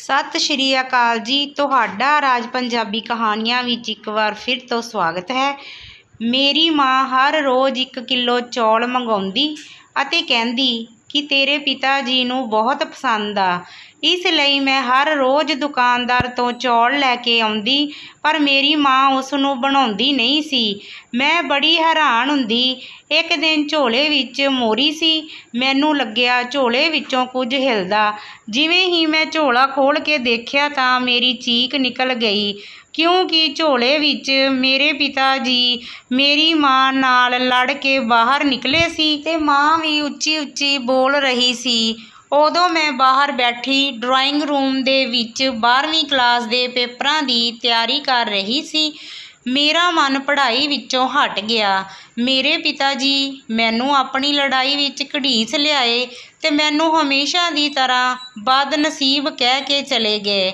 ਸਤਿ ਸ਼੍ਰੀ ਅਕਾਲ ਜੀ। ਤੁਹਾਡਾ ਰਾਜ ਪੰਜਾਬੀ ਕਹਾਣੀਆਂ ਵਿੱਚ ਇੱਕ ਵਾਰ ਫਿਰ ਤੋਂ ਸਵਾਗਤ ਹੈ। ਮੇਰੀ ਮਾਂ ਹਰ ਰੋਜ਼ 1 ਕਿਲੋ ਚੌਲ ਮੰਗਵਾਉਂਦੀ ਅਤੇ ਕਹਿੰਦੀ ਕਿ ਤੇਰੇ ਪਿਤਾ ਜੀ ਨੂੰ ਬਹੁਤ ਪਸੰਦ ਆ। ਇਸ ਲਈ ਮੈਂ ਹਰ ਰੋਜ਼ ਦੁਕਾਨਦਾਰ ਤੋਂ ਚੌਲ ਲੈ ਕੇ ਆਉਂਦੀ, ਪਰ ਮੇਰੀ ਮਾਂ ਉਸ ਨੂੰ ਬਣਾਉਂਦੀ ਨਹੀਂ ਸੀ। ਮੈਂ ਬੜੀ ਹੈਰਾਨ ਹੁੰਦੀ। ਇੱਕ ਦਿਨ ਝੋਲੇ ਵਿੱਚ ਮੋਰੀ ਸੀ। ਮੈਨੂੰ ਲੱਗਿਆ ਝੋਲੇ ਵਿੱਚੋਂ ਕੁਝ ਹਿਲਦਾ। ਜਿਵੇਂ ਹੀ ਮੈਂ ਝੋਲਾ ਖੋਲ੍ਹ ਕੇ ਦੇਖਿਆ ਤਾਂ ਮੇਰੀ ਚੀਕ ਨਿਕਲ ਗਈ, ਕਿਉਂਕਿ ਝੋਲੇ ਵਿੱਚ ਮੇਰੇ ਪਿਤਾ ਜੀ ਮੇਰੀ ਮਾਂ ਨਾਲ ਲੜ ਕੇ ਬਾਹਰ ਨਿਕਲੇ ਸੀ ਤੇ ਮਾਂ ਵੀ ਉੱਚੀ ਉੱਚੀ ਬੋਲ ਰਹੀ ਸੀ। ਉਦੋਂ ਮੈਂ ਬਾਹਰ ਬੈਠੀ ਡਰਾਇੰਗ ਰੂਮ ਦੇ ਵਿੱਚ 12ਵੀਂ ਕਲਾਸ ਦੇ ਪੇਪਰਾਂ ਦੀ ਤਿਆਰੀ ਕਰ ਰਹੀ ਸੀ। ਮੇਰਾ ਮਨ ਪੜ੍ਹਾਈ ਵਿੱਚੋਂ ਹਟ ਗਿਆ। ਮੇਰੇ ਪਿਤਾ ਜੀ ਮੈਨੂੰ ਆਪਣੀ ਲੜਾਈ ਵਿੱਚ ਘੜੀਸ ਲਿਆਏ ਤੇ ਮੈਨੂੰ ਹਮੇਸ਼ਾ ਦੀ ਤਰ੍ਹਾਂ ਬਦਨਸੀਬ ਕਹਿ ਕੇ ਚਲੇ ਗਏ।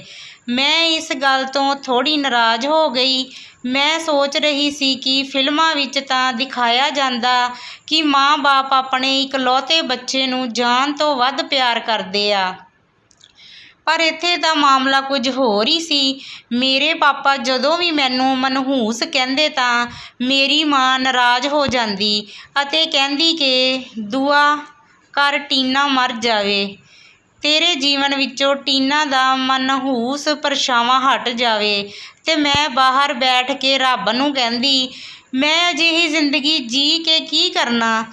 ਮੈਂ ਇਸ ਗੱਲ ਤੋਂ ਥੋੜ੍ਹੀ ਨਾਰਾਜ਼ ਹੋ ਗਈ। ਮੈਂ ਸੋਚ ਰਹੀ ਸੀ ਕਿ ਫਿਲਮਾਂ ਵਿੱਚ ਤਾਂ ਦਿਖਾਇਆ ਜਾਂਦਾ ਕਿ ਮਾਂ-ਬਾਪ ਆਪਣੇ ਇਕਲੌਤੇ ਬੱਚੇ ਨੂੰ ਜਾਨ ਤੋਂ ਵੱਧ ਪਿਆਰ ਕਰਦੇ ਆ, ਪਰ ਇੱਥੇ ਤਾਂ ਮਾਮਲਾ ਕੁਝ ਹੋਰ ਹੀ ਸੀ। ਮੇਰੇ ਪਾਪਾ ਜਦੋਂ ਵੀ ਮੈਨੂੰ ਮਨਹੂਸ ਕਹਿੰਦੇ ਤਾਂ ਮੇਰੀ ਮਾਂ ਨਾਰਾਜ਼ ਹੋ ਜਾਂਦੀ ਅਤੇ ਕਹਿੰਦੀ ਕਿ ਦੁਆ ਕਰ ਟੀਨਾ ਮਰ ਜਾਵੇ, ਤੇਰੇ ਜੀਵਨ ਵਿੱਚੋਂ ਟੀਨਾ ਦਾ ਮਨਹੂਸ ਪਰਛਾਵਾਂ ਹਟ ਜਾਵੇ। ਤੇ ਮੈਂ ਬਾਹਰ ਬੈਠ ਕੇ ਰੱਬ ਨੂੰ ਕਹਿੰਦੀ, ਮੈਂ ਅਜਿਹੀ ਜ਼ਿੰਦਗੀ ਜੀ ਕੇ ਕੀ ਕਰਨਾ।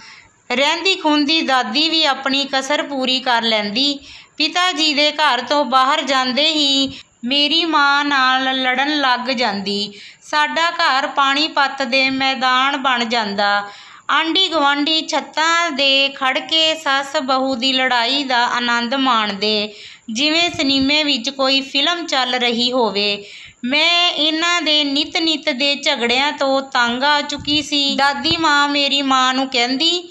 ਰਹਿੰਦੀ ਖੂੰਹਦੀ ਦਾਦੀ ਵੀ ਆਪਣੀ ਕਸਰ ਪੂਰੀ ਕਰ ਲੈਂਦੀ। ਪਿਤਾ ਜੀ ਦੇ ਘਰ ਤੋਂ ਬਾਹਰ ਜਾਂਦੇ ਹੀ ਮੇਰੀ ਮਾਂ ਨਾਲ ਲੜਨ ਲੱਗ ਜਾਂਦੀ। ਸਾਡਾ ਘਰ ਪਾਣੀਪਤ ਦੇ ਮੈਦਾਨ ਬਣ ਜਾਂਦਾ। ਆਂਢੀ ਗੁਆਂਢੀ ਛੱਤਾਂ ਦੇ ਖੜ੍ਹ ਕੇ ਸੱਸ ਬਹੂ ਦੀ ਲੜਾਈ ਦਾ ਆਨੰਦ ਮਾਣਦੇ, ਜਿਵੇਂ ਸਿਨੇਮੇ ਵਿੱਚ ਕੋਈ ਫਿਲਮ ਚੱਲ ਰਹੀ ਹੋਵੇ। ਮੈਂ ਇਹਨਾਂ ਦੇ ਨਿੱਤ ਦੇ ਝਗੜਿਆਂ ਤੋਂ ਤੰਗ ਆ ਚੁੱਕੀ ਸੀ। ਦਾਦੀ ਮਾਂ ਮੇਰੀ ਮਾਂ ਨੂੰ ਕਹਿੰਦੀ,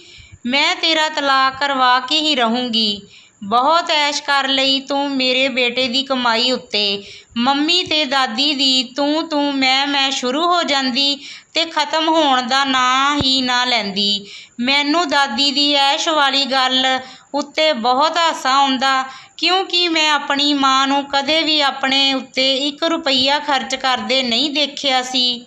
ਮੈਂ ਤੇਰਾ ਤਲਾਕ ਕਰਵਾ ਕੇ ਹੀ ਰਹੂੰਗੀ। ਬਹੁਤ ਐਸ਼ ਕਰ ਲਈ ਤੂੰ ਮੇਰੇ ਬੇਟੇ ਦੀ ਕਮਾਈ ਉੱਤੇ। ਮੰਮੀ ਤੇ ਦਾਦੀ ਦੀ ਤੂੰ ਮੈਂ ਸ਼ੁਰੂ ਹੋ ਜਾਂਦੀ ਤੇ ਖ਼ਤਮ ਹੋਣ ਦਾ ਨਾਂ ਹੀ ਨਾ ਲੈਂਦੀ। ਮੈਨੂੰ ਦਾਦੀ ਦੀ ਐਸ਼ ਵਾਲੀ ਗੱਲ ਉੱਤੇ ਬਹੁਤ ਹਾਸਾ ਆਉਂਦਾ, ਕਿਉਂਕਿ ਮੈਂ ਆਪਣੀ ਮਾਂ ਨੂੰ ਕਦੇ ਵੀ ਆਪਣੇ ਉੱਤੇ 1 ਰੁਪਈਆ ਖਰਚ ਕਰਦੇ ਨਹੀਂ ਦੇਖਿਆ ਸੀ।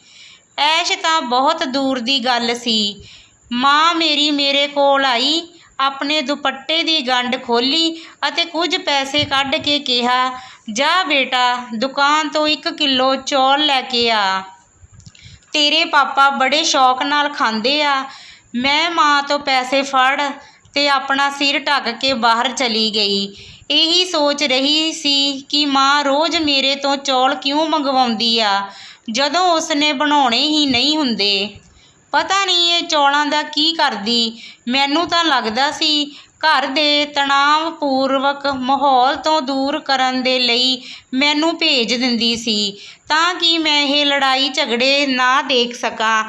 ਐਸ਼ ਤਾਂ ਬਹੁਤ ਦੂਰ ਦੀ ਗੱਲ ਸੀ। ਮਾਂ ਮੇਰੀ ਮੇਰੇ ਕੋਲ ਆਈ, ਆਪਣੇ ਦੁਪੱਟੇ ਦੀ ਗੰਢ ਖੋਲ੍ਹੀ ਅਤੇ ਕੁਝ ਪੈਸੇ ਕੱਢ ਕੇ ਕਿਹਾ, ਜਾ ਬੇਟਾ ਦੁਕਾਨ ਤੋਂ 1 ਕਿਲੋ ਚੌਲ ਲੈ ਕੇ ਆ, ਤੇਰੇ ਪਾਪਾ ਬੜੇ ਸ਼ੌਕ ਨਾਲ ਖਾਂਦੇ ਆ। ਮੈਂ ਮਾਂ ਤੋਂ ਪੈਸੇ ਫੜ ਤੇ ਆਪਣਾ ਸਿਰ ਢੱਕ ਕੇ ਬਾਹਰ ਚਲੀ ਗਈ। ਇਹੀ ਸੋਚ ਰਹੀ ਸੀ ਕਿ ਮਾਂ ਰੋਜ਼ ਮੇਰੇ ਤੋਂ ਚੌਲ ਕਿਉਂ ਮੰਗਵਾਉਂਦੀ ਆ, ਜਦੋਂ ਉਸਨੇ ਬਣਾਉਣੇ ਹੀ ਨਹੀਂ ਹੁੰਦੇ। ਪਤਾ ਨਹੀਂ ਇਹ ਚੌਲਾਂ ਦਾ ਕੀ ਕਰਦੀ। ਮੈਨੂੰ ਤਾਂ ਲੱਗਦਾ ਸੀ ਘਰ ਦੇ ਤਣਾਅਪੂਰਵਕ ਮਾਹੌਲ ਤੋਂ ਦੂਰ ਕਰਨ ਦੇ ਲਈ ਮੈਨੂੰ ਭੇਜ ਦਿੰਦੀ ਸੀ, ਤਾਂ ਕਿ ਮੈਂ ਇਹ ਲੜਾਈ ਝਗੜੇ ਨਾ ਦੇਖ ਸਕਾਂ।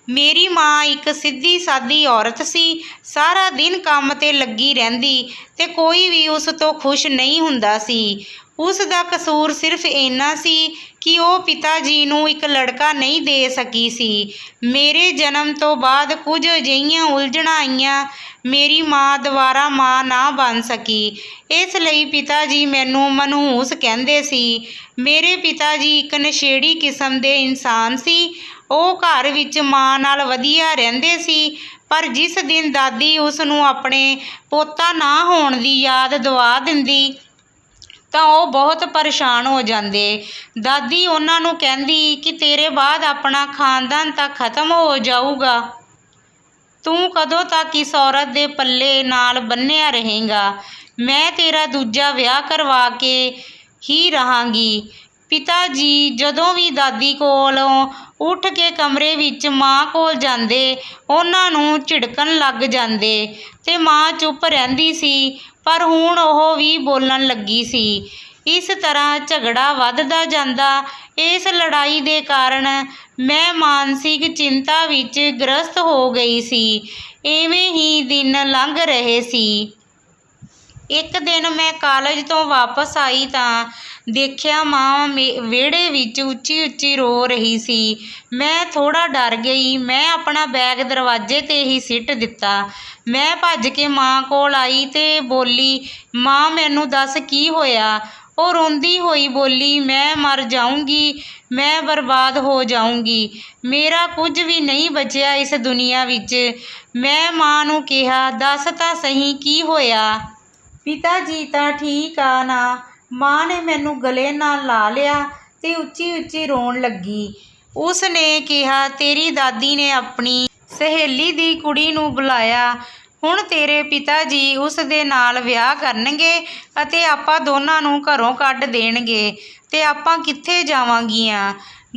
ਮੇਰੀ ਮਾਂ ਇੱਕ ਸਿੱਧੀ ਸਾਦੀ ਔਰਤ ਸੀ। ਸਾਰਾ ਦਿਨ ਕੰਮ 'ਤੇ ਲੱਗੀ ਰਹਿੰਦੀ ਤੇ ਕੋਈ ਵੀ ਉਸ ਤੋਂ ਖੁਸ਼ ਨਹੀਂ ਹੁੰਦਾ ਸੀ। ਉਸ ਦਾ ਕਸੂਰ ਸਿਰਫ ਇੰਨਾ ਸੀ ਕਿ ਉਹ ਪਿਤਾ ਜੀ ਨੂੰ ਇੱਕ ਲੜਕਾ ਨਹੀਂ ਦੇ ਸਕੀ ਸੀ। ਮੇਰੇ ਜਨਮ ਤੋਂ ਬਾਅਦ ਕੁਝ ਅਜਿਹੀਆਂ ਉਲਝਣਾਂ ਆਈਆਂ, ਮੇਰੀ ਮਾਂ ਦੁਬਾਰਾ ਮਾਂ ਨਾ ਬਣ ਸਕੀ। ਇਸ ਲਈ ਪਿਤਾ ਜੀ ਮੈਨੂੰ ਮਨਹੂਸ ਕਹਿੰਦੇ ਸੀ। ਮੇਰੇ ਪਿਤਾ ਜੀ ਇੱਕ ਨਸ਼ੇੜੀ ਕਿਸਮ ਦੇ ਇਨਸਾਨ ਸੀ। ਉਹ ਘਰ ਵਿੱਚ ਮਾਂ ਨਾਲ ਵਧੀਆ ਰਹਿੰਦੇ ਸੀ, ਪਰ ਜਿਸ ਦਿਨ ਦਾਦੀ ਉਸ ਨੂੰ ਆਪਣੇ ਪੋਤਾ ਨਾ ਹੋਣ ਦੀ ਯਾਦ ਦਿਵਾ ਦਿੰਦੀ ਤਾਂ ਉਹ ਬਹੁਤ ਪਰੇਸ਼ਾਨ ਹੋ ਜਾਂਦੇ। ਦਾਦੀ ਉਹਨਾਂ ਨੂੰ ਕਹਿੰਦੀ ਕਿ ਤੇਰੇ ਬਾਅਦ ਆਪਣਾ ਖਾਨਦਾਨ ਤਾਂ ਖਤਮ ਹੋ ਜਾਊਗਾ, ਤੂੰ ਕਦੋਂ ਤੱਕ ਇਸ ਔਰਤ ਦੇ ਪੱਲੇ ਨਾਲ ਬੰਨ੍ਹਿਆ ਰਹੇਂਗਾ। ਮੈਂ ਤੇਰਾ ਦੂਜਾ ਵਿਆਹ ਕਰਵਾ ਕੇ ਹੀ ਰਹਾਂਗੀ। ਪਿਤਾ ਜੀ ਜਦੋਂ ਵੀ ਦਾਦੀ ਕੋਲੋਂ ਉੱਠ ਕੇ ਕਮਰੇ ਵਿੱਚ ਮਾਂ ਕੋਲ ਜਾਂਦੇ, ਉਹਨਾਂ ਨੂੰ ਝਿੜਕਣ ਲੱਗ ਜਾਂਦੇ ਤੇ ਮਾਂ ਚੁੱਪ ਰਹਿੰਦੀ ਸੀ, ਪਰ ਹੁਣ ਉਹ ਵੀ ਬੋਲਣ ਲੱਗੀ ਸੀ। ਇਸ ਤਰ੍ਹਾਂ ਝਗੜਾ ਵੱਧਦਾ ਜਾਂਦਾ। ਇਸ ਲੜਾਈ ਦੇ ਕਾਰਨ ਮੈਂ ਮਾਨਸਿਕ ਚਿੰਤਾ ਵਿੱਚ ਗ੍ਰਸਤ ਹੋ ਗਈ ਸੀ। ਇਵੇਂ ਹੀ ਦਿਨ ਲੰਘ ਰਹੇ ਸੀ। ਇੱਕ ਦਿਨ ਮੈਂ ਕਾਲਜ ਤੋਂ ਵਾਪਸ ਆਈ ਤਾਂ ਦੇਖਿਆ ਮਾਂ ਵਿਹੜੇ ਵਿੱਚ ਉੱਚੀ ਉੱਚੀ ਰੋ ਰਹੀ ਸੀ। ਮੈਂ ਥੋੜ੍ਹਾ ਡਰ ਗਈ। ਮੈਂ ਆਪਣਾ ਬੈਗ ਦਰਵਾਜ਼ੇ 'ਤੇ ਹੀ ਸਿੱਟ ਦਿੱਤਾ। ਮੈਂ ਭੱਜ ਕੇ ਮਾਂ ਕੋਲ ਆਈ ਤੇ ਬੋਲੀ, ਮਾਂ ਮੈਨੂੰ ਦੱਸ ਕੀ ਹੋਇਆ। ਉਹ ਰੋਂਦੀ ਹੋਈ ਬੋਲੀ, ਮੈਂ ਮਰ ਜਾਊਂਗੀ, ਮੈਂ ਬਰਬਾਦ ਹੋ ਜਾਊਂਗੀ, ਮੇਰਾ ਕੁਝ ਵੀ ਨਹੀਂ ਬਚਿਆ ਇਸ ਦੁਨੀਆ ਵਿੱਚ। ਮੈਂ ਮਾਂ ਨੂੰ ਕਿਹਾ, ਦੱਸ ਤਾਂ ਸਹੀ ਕੀ ਹੋਇਆ। ਪਿਤਾ ਜੀ ਤਾਂ ਠੀਕ ਆ ਨਾ। ਮਾਂ ਨੇ ਮੈਨੂੰ ਗਲੇ ਨਾਲ ਲਾ ਲਿਆ ਤੇ ਉੱਚੀ ਉੱਚੀ ਰੋਣ ਲੱਗੀ। ਉਸ ਨੇ ਕਿਹਾ, ਤੇਰੀ ਦਾਦੀ ਨੇ ਆਪਣੀ ਸਹੇਲੀ ਦੀ ਕੁੜੀ ਨੂੰ ਬੁਲਾਇਆ। ਹੁਣ ਤੇਰੇ ਪਿਤਾ ਜੀ ਉਸ ਦੇ ਨਾਲ ਵਿਆਹ ਕਰਨਗੇ ਅਤੇ ਆਪਾਂ ਦੋਨਾਂ ਨੂੰ ਘਰੋਂ ਕੱਢ ਦੇਣਗੇ ਤੇ ਆਪਾਂ ਕਿੱਥੇ ਜਾਵਾਂਗੀਆਂ।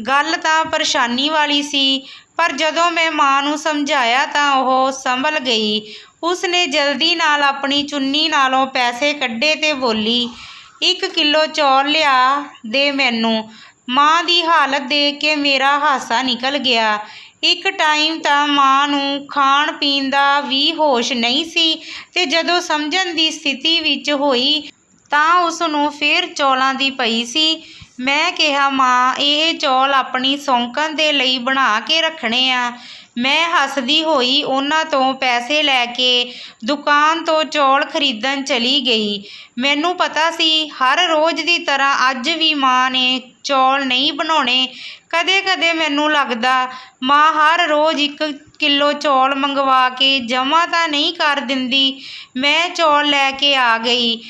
ਗੱਲ ਤਾਂ ਪਰੇਸ਼ਾਨੀ ਵਾਲੀ ਸੀ, ਪਰ ਜਦੋਂ ਮੈਂ ਮਾਂ ਨੂੰ ਸਮਝਾਇਆ ਤਾਂ ਉਹ ਸੰਭਲ ਗਈ। ਉਸ ਨੇ ਜਲਦੀ ਨਾਲ ਆਪਣੀ ਚੁੰਨੀ ਨਾਲੋਂ ਪੈਸੇ ਕੱਢੇ ਤੇ ਬੋਲੀ, 1 ਕਿਲੋ ਚੌਲ ਲਿਆ ਦੇ ਮੈਨੂੰ। ਮਾਂ ਦੀ ਹਾਲਤ ਦੇਖ ਕੇ ਮੇਰਾ ਹਾਸਾ ਨਿਕਲ ਗਿਆ। ਇੱਕ ਟਾਈਮ ਤਾਂ ਮਾਂ ਨੂੰ ਖਾਣ ਪੀਣ ਦਾ ਵੀ ਹੋਸ਼ ਨਹੀਂ ਸੀ ਤੇ ਜਦੋਂ ਸਮਝਣ ਦੀ ਸਥਿਤੀ ਵਿੱਚ ਹੋਈ ਤਾਂ ਉਸ ਨੂੰ ਫਿਰ ਚੌਲਾਂ ਦੀ ਪਈ ਸੀ। ਮੈਂ ਕਿਹਾ, ਮਾਂ, ਇਹ ਚੌਲ ਆਪਣੀ ਸੌਂਕਣ ਦੇ ਲਈ ਬਣਾ ਕੇ ਰੱਖਣੇ ਆ। ਮੈਂ ਹੱਸਦੀ ਹੋਈ ਉਹਨਾਂ ਤੋਂ ਪੈਸੇ ਲੈ ਕੇ ਦੁਕਾਨ ਤੋਂ ਚੌਲ ਖਰੀਦਣ ਚਲੀ ਗਈ। ਮੈਨੂੰ ਪਤਾ ਸੀ ਹਰ ਰੋਜ਼ ਦੀ ਤਰ੍ਹਾਂ ਅੱਜ ਵੀ ਮਾਂ ਨੇ ਚੌਲ ਨਹੀਂ ਬਣਾਉਣੇ। ਕਦੇ ਕਦੇ ਮੈਨੂੰ ਲੱਗਦਾ ਮਾਂ ਹਰ ਰੋਜ਼ 1 ਕਿਲੋ ਚੌਲ ਮੰਗਵਾ ਕੇ ਜਮ੍ਹਾਂ ਤਾਂ ਨਹੀਂ ਕਰ ਦਿੰਦੀ। ਮੈਂ ਚੌਲ ਲੈ ਕੇ ਆ ਗਈ।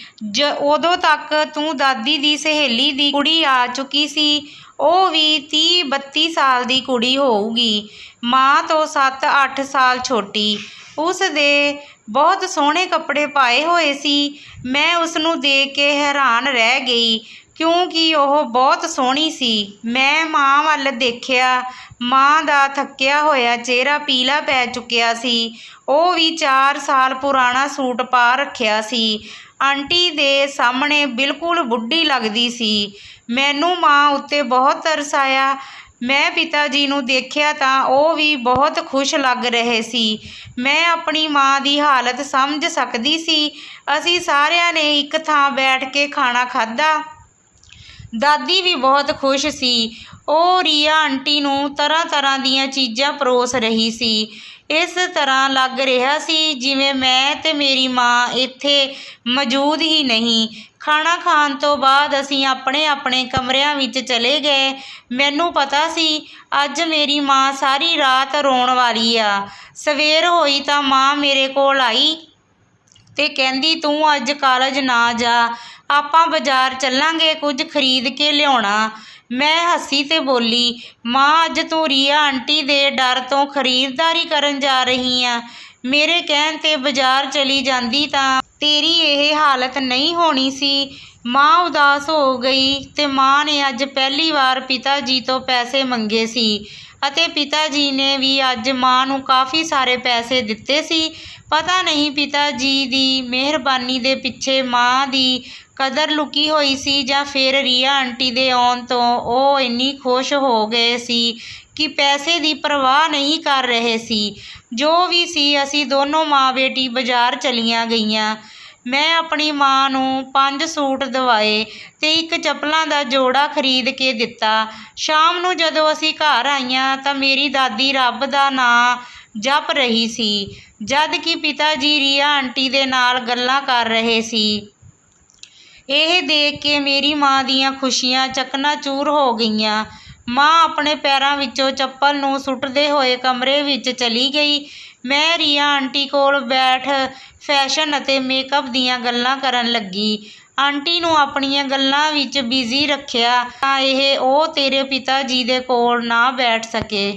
ਉਦੋਂ ਤੱਕ ਤੂੰ ਦਾਦੀ ਦੀ ਸਹੇਲੀ ਦੀ ਕੁੜੀ ਆ ਚੁੱਕੀ ਸੀ। ਉਹ ਵੀ 30-32 ਸਾਲ ਦੀ ਕੁੜੀ ਹੋਊਗੀ, ਮਾਂ ਤੋਂ 7-8 ਸਾਲ ਛੋਟੀ। ਉਸ ਦੇ ਬਹੁਤ ਸੋਹਣੇ ਕੱਪੜੇ ਪਾਏ ਹੋਏ ਸੀ। ਮੈਂ ਉਸ ਨੂੰ ਦੇਖ ਕੇ ਹੈਰਾਨ ਰਹਿ ਗਈ ਕਿਉਂਕਿ ਉਹ ਬਹੁਤ ਸੋਹਣੀ ਸੀ। ਮੈਂ ਮਾਂ ਵੱਲ ਦੇਖਿਆ। ਮਾਂ ਦਾ ਥੱਕਿਆ ਹੋਇਆ ਚਿਹਰਾ ਪੀਲਾ ਪੈ ਚੁੱਕਿਆ ਸੀ। ਉਹ ਵੀ 4 ਸਾਲ ਪੁਰਾਣਾ ਸੂਟ ਪਾ ਰੱਖਿਆ ਸੀ। ਆਂਟੀ ਦੇ ਸਾਹਮਣੇ ਬਿਲਕੁਲ ਬੁੱਢੀ ਲੱਗਦੀ ਸੀ। ਮੈਨੂੰ ਮਾਂ ਉੱਤੇ ਬਹੁਤ ਤਰਸ ਆਇਆ। ਮੈਂ ਪਿਤਾ ਜੀ ਨੂੰ ਦੇਖਿਆ ਤਾਂ ਉਹ ਵੀ ਬਹੁਤ ਖੁਸ਼ ਲੱਗ ਰਹੇ ਸੀ। ਮੈਂ ਆਪਣੀ ਮਾਂ ਦੀ ਹਾਲਤ ਸਮਝ ਸਕਦੀ ਸੀ। ਅਸੀਂ ਸਾਰਿਆਂ ਨੇ ਇੱਕ ਥਾਂ ਬੈਠ ਕੇ ਖਾਣਾ ਖਾਧਾ। ਦਾਦੀ ਵੀ ਬਹੁਤ ਖੁਸ਼ ਸੀ। ਉਹ ਰੀਆ ਆਂਟੀ ਨੂੰ ਤਰ੍ਹਾਂ ਤਰ੍ਹਾਂ ਦੀਆਂ ਚੀਜ਼ਾਂ ਪਰੋਸ ਰਹੀ ਸੀ। ਇਸ ਤਰ੍ਹਾਂ ਲੱਗ ਰਿਹਾ ਸੀ ਜਿਵੇਂ ਮੈਂ ਤੇ ਮੇਰੀ ਮਾਂ ਇੱਥੇ ਮੌਜੂਦ ਹੀ ਨਹੀਂ। ਖਾਣਾ ਖਾਣ ਤੋਂ ਬਾਅਦ ਅਸੀਂ ਆਪਣੇ ਆਪਣੇ ਕਮਰਿਆਂ ਵਿੱਚ ਚਲੇ ਗਏ। ਮੈਨੂੰ ਪਤਾ ਸੀ ਅੱਜ ਮੇਰੀ ਮਾਂ ਸਾਰੀ ਰਾਤ ਰੋਣ ਵਾਲੀ ਆ। ਸਵੇਰ ਹੋਈ ਤਾਂ ਮਾਂ ਮੇਰੇ ਕੋਲ ਆਈ ਤੇ ਕਹਿੰਦੀ, ਤੂੰ ਅੱਜ ਕਾਲਜ ਨਾ ਜਾ, ਆਪਾਂ ਬਾਜ਼ਾਰ ਚੱਲਾਂਗੇ, ਕੁਝ ਖਰੀਦ ਕੇ ਲਿਆਉਣਾ। ਮੈਂ ਹੱਸੀ ਤੇ ਬੋਲੀ, ਮਾਂ, ਅੱਜ ਤੂੰ ਰੀਆ ਆਂਟੀ ਦੇ ਡਰ ਤੋਂ ਖਰੀਦਦਾਰੀ ਕਰਨ ਜਾ ਰਹੀ ਆ। ਮੇਰੇ ਕਹਿਣ 'ਤੇ ਬਾਜ਼ਾਰ ਚਲੀ ਜਾਂਦੀ ਤਾਂ ਤੇਰੀ ਇਹ ਹਾਲਤ ਨਹੀਂ ਹੋਣੀ ਸੀ। ਮਾਂ ਉਦਾਸ ਹੋ ਗਈ ਤੇ ਮਾਂ ਨੇ ਅੱਜ ਪਹਿਲੀ ਵਾਰ ਪਿਤਾ ਜੀ ਤੋਂ ਪੈਸੇ ਮੰਗੇ ਸੀ ਅਤੇ ਪਿਤਾ ਜੀ ਨੇ ਵੀ ਅੱਜ ਮਾਂ ਨੂੰ ਕਾਫੀ ਸਾਰੇ ਪੈਸੇ ਦਿੱਤੇ ਸੀ। ਪਤਾ ਨਹੀਂ ਪਿਤਾ ਜੀ ਦੀ ਮਿਹਰਬਾਨੀ ਦੇ ਪਿੱਛੇ ਮਾਂ ਦੀ ਕਦਰ ਲੁਕੀ ਹੋਈ ਸੀ ਜਾਂ ਫਿਰ ਰੀਆ ਆਂਟੀ ਦੇ ਆਉਣ ਤੋਂ ਉਹ ਇੰਨੀ ਖੁਸ਼ ਹੋ ਗਏ ਸੀ ਕਿ ਪੈਸੇ ਦੀ ਪਰਵਾਹ ਨਹੀਂ ਕਰ ਰਹੇ ਸੀ। ਜੋ ਵੀ ਸੀ, ਅਸੀਂ ਦੋਨੋਂ ਮਾਂ ਬੇਟੀ ਬਾਜ਼ਾਰ ਚਲੀਆਂ ਗਈਆਂ। ਮੈਂ ਆਪਣੀ ਮਾਂ ਨੂੰ 5 ਸੂਟ ਦਿਵਾਏ ਤੇ 1 ਚੱਪਲਾਂ ਦਾ ਜੋੜਾ ਖਰੀਦ ਕੇ ਦਿੱਤਾ। ਸ਼ਾਮ ਨੂੰ ਜਦੋਂ ਅਸੀਂ ਘਰ ਆਈਆਂ ਤਾਂ ਮੇਰੀ ਦਾਦੀ ਰੱਬ ਦਾ ਨਾਂ ਜਪ ਰਹੀ ਸੀ, ਜਦ ਕਿ ਪਿਤਾ ਜੀ ਰੀਆ ਆਂਟੀ ਦੇ ਨਾਲ ਗੱਲਾਂ ਕਰ ਰਹੇ ਸੀ। ਇਹ ਦੇਖ ਕੇ ਮੇਰੀ ਮਾਂ ਦੀਆਂ ਖੁਸ਼ੀਆਂ ਚਕਨਾਚੂਰ ਹੋ ਗਈਆਂ। ਮਾਂ ਆਪਣੇ ਪੈਰਾਂ ਵਿੱਚੋਂ ਚੱਪਲ ਨੂੰ ਸੁੱਟਦੇ ਹੋਏ ਕਮਰੇ ਵਿੱਚ ਚਲੀ ਗਈ। ਮੈਂ ਰੀਆ ਆਂਟੀ ਕੋਲ ਬੈਠ ਫੈਸ਼ਨ ਅਤੇ ਮੇਕਅਪ ਦੀਆਂ ਗੱਲਾਂ ਕਰਨ ਲੱਗੀ। ਆਂਟੀ ਨੂੰ ਆਪਣੀਆਂ ਗੱਲਾਂ ਵਿੱਚ ਬਿਜ਼ੀ ਰੱਖਿਆ ਤਾਂ ਉਹ ਤੇਰੇ ਪਿਤਾ ਜੀ ਦੇ ਕੋਲ ਨਾ ਬੈਠ ਸਕੇ।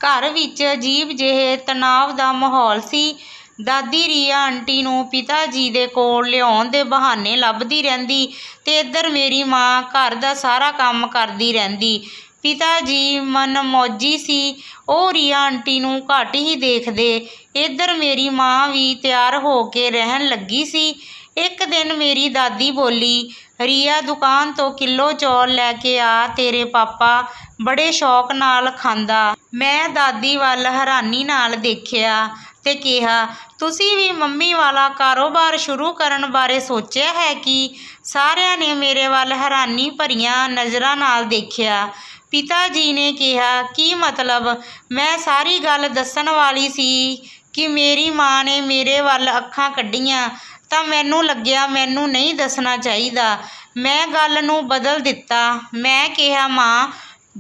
ਘਰ ਵਿੱਚ ਅਜੀਬ ਜਿਹੇ ਤਣਾਅ ਦਾ ਮਾਹੌਲ ਸੀ। ਦਾਦੀ ਰੀਆ ਆਂਟੀ ਨੂੰ ਪਿਤਾ ਜੀ ਦੇ ਕੋਲ ਲਿਆਉਣ ਦੇ ਬਹਾਨੇ ਲੱਭਦੀ ਰਹਿੰਦੀ ਤੇ ਇੱਧਰ ਮੇਰੀ ਮਾਂ ਘਰ ਦਾ ਸਾਰਾ ਕੰਮ ਕਰਦੀ ਰਹਿੰਦੀ। ਪਿਤਾ ਜੀ ਮਨਮੌਜੀ ਸੀ। ਉਹ ਰੀਆ ਆਂਟੀ ਨੂੰ ਘੱਟ ਹੀ ਦੇਖਦੇ। ਇੱਧਰ ਮੇਰੀ ਮਾਂ ਵੀ ਤਿਆਰ ਹੋ ਕੇ ਰਹਿਣ ਲੱਗੀ ਸੀ। ਇੱਕ ਦਿਨ ਮੇਰੀ ਦਾਦੀ ਬੋਲੀ, ਰੀਆ, ਦੁਕਾਨ ਤੋਂ ਕਿਲੋ ਚੌਲ ਲੈ ਕੇ ਆ, ਤੇਰੇ ਪਾਪਾ ਬੜੇ ਸ਼ੌਕ ਨਾਲ ਖਾਂਦਾ। ਮੈਂ ਦਾਦੀ ਵੱਲ ਹੈਰਾਨੀ ਨਾਲ ਦੇਖਿਆ ਤੇ ਕਿਹਾ, ਤੁਸੀਂ ਵੀ ਮੰਮੀ ਵਾਲਾ ਕਾਰੋਬਾਰ ਸ਼ੁਰੂ ਕਰਨ ਬਾਰੇ ਸੋਚਿਆ ਹੈ ਕਿ? ਸਾਰਿਆਂ ਨੇ ਮੇਰੇ ਵੱਲ ਹੈਰਾਨੀ ਭਰੀਆਂ ਨਜ਼ਰਾਂ ਨਾਲ ਦੇਖਿਆ। ਪਿਤਾ ਜੀ ਨੇ ਕਿਹਾ, ਕੀ ਮਤਲਬ? ਮੈਂ ਸਾਰੀ ਗੱਲ ਦੱਸਣ ਵਾਲੀ ਸੀ ਕਿ ਮੇਰੀ ਮਾਂ ਨੇ ਮੇਰੇ ਵੱਲ ਅੱਖਾਂ ਕੱਢੀਆਂ ਤਾਂ ਮੈਨੂੰ ਲੱਗਿਆ ਮੈਨੂੰ ਨਹੀਂ ਦੱਸਣਾ ਚਾਹੀਦਾ। ਮੈਂ ਗੱਲ ਨੂੰ ਬਦਲ ਦਿੱਤਾ। ਮੈਂ ਕਿਹਾ, ਮਾਂ,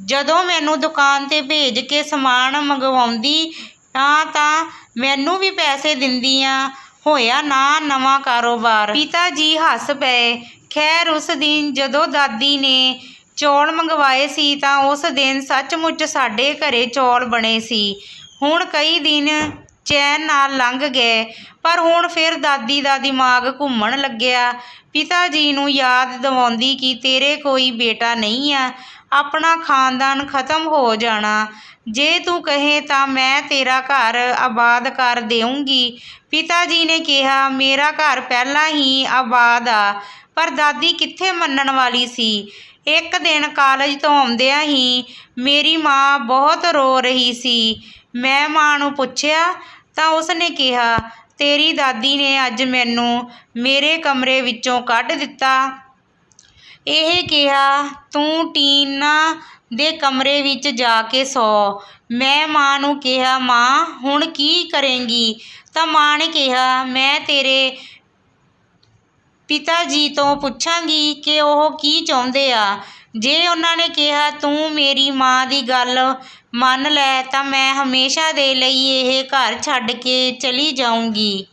ਜਦੋਂ ਮੈਨੂੰ ਦੁਕਾਨ 'ਤੇ ਭੇਜ ਕੇ ਸਮਾਨ ਮੰਗਵਾਉਂਦੀ ਤਾਂ ਮੈਨੂੰ ਵੀ ਪੈਸੇ ਦਿੰਦੀਆਂ, ਹੋਇਆ ਨਾ ਨਵਾਂ ਕਾਰੋਬਾਰ। ਪਿਤਾ ਜੀ ਹੱਸ ਪਏ। ਖੈਰ, ਉਸ ਦਿਨ ਜਦੋਂ ਦਾਦੀ ਨੇ ਚੌਲ ਮੰਗਵਾਏ ਸੀ ਤਾਂ ਉਸ ਦਿਨ ਸੱਚਮੁੱਚ ਸਾਡੇ ਘਰੇ ਚੌਲ ਬਣੇ ਸੀ। ਹੁਣ ਕਈ ਦਿਨ ਚੈਨ ਨਾਲ ਲੰਘ ਗਏ, ਪਰ ਹੁਣ ਫਿਰ ਦਾਦੀ ਦਾ ਦਿਮਾਗ ਘੁੰਮਣ ਲੱਗਿਆ। ਪਿਤਾ ਜੀ ਨੂੰ ਯਾਦ ਦਿਵਾਉਂਦੀ ਕਿ ਤੇਰੇ ਕੋਈ ਬੇਟਾ ਨਹੀਂ ਆ, ਆਪਣਾ ਖਾਨਦਾਨ ਖਤਮ ਹੋ ਜਾਣਾ। ਜੇ ਤੂੰ ਕਹੇ ਤਾਂ ਮੈਂ ਤੇਰਾ ਘਰ ਆਬਾਦ ਕਰ ਦੇਵਾਂਗੀ। ਪਿਤਾ ਜੀ ਨੇ ਕਿਹਾ, ਮੇਰਾ ਘਰ ਪਹਿਲਾਂ ਹੀ ਆਬਾਦ ਆ। ਪਰ ਦਾਦੀ ਕਿੱਥੇ ਮੰਨਣ ਵਾਲੀ ਸੀ। ਇੱਕ ਦਿਨ ਕਾਲਜ ਤੋਂ ਆਉਂਦਿਆਂ ਹੀ ਮੇਰੀ ਮਾਂ ਬਹੁਤ ਰੋ ਰਹੀ ਸੀ। ਮੈਂ ਮਾਂ ਨੂੰ ਪੁੱਛਿਆ ਤਾਂ ਉਸਨੇ ਕਿਹਾ, ਤੇਰੀ ਦਾਦੀ ਨੇ ਅੱਜ ਮੈਨੂੰ ਮੇਰੇ ਕਮਰੇ ਵਿੱਚੋਂ ਕੱਢ ਦਿੱਤਾ। ਇਹ ਕਿਹਾ, ਤੂੰ ਟੀਨਾ ਦੇ ਕਮਰੇ ਵਿੱਚ ਜਾ ਕੇ ਸੌ। ਮੈਂ ਮਾਂ ਨੂੰ ਕਿਹਾ, ਮਾਂ, ਹੁਣ ਕੀ ਕਰੇਂਗੀ? ਤਾਂ ਮਾਂ ਨੇ ਕਿਹਾ, ਮੈਂ ਤੇਰੇ ਪਿਤਾ ਜੀ ਤੋਂ ਪੁੱਛਾਂਗੀ ਕਿ ਉਹ ਕੀ ਚਾਹੁੰਦੇ ਆ। ਜੇ ਉਹਨਾਂ ਨੇ ਕਿਹਾ ਤੂੰ ਮੇਰੀ ਮਾਂ ਦੀ ਗੱਲ ਮੰਨ ਲੈ ਤਾਂ ਮੈਂ ਹਮੇਸ਼ਾ ਦੇ ਲਈ ਇਹ ਘਰ ਛੱਡ ਕੇ ਚਲੀ ਜਾਊਂਗੀ।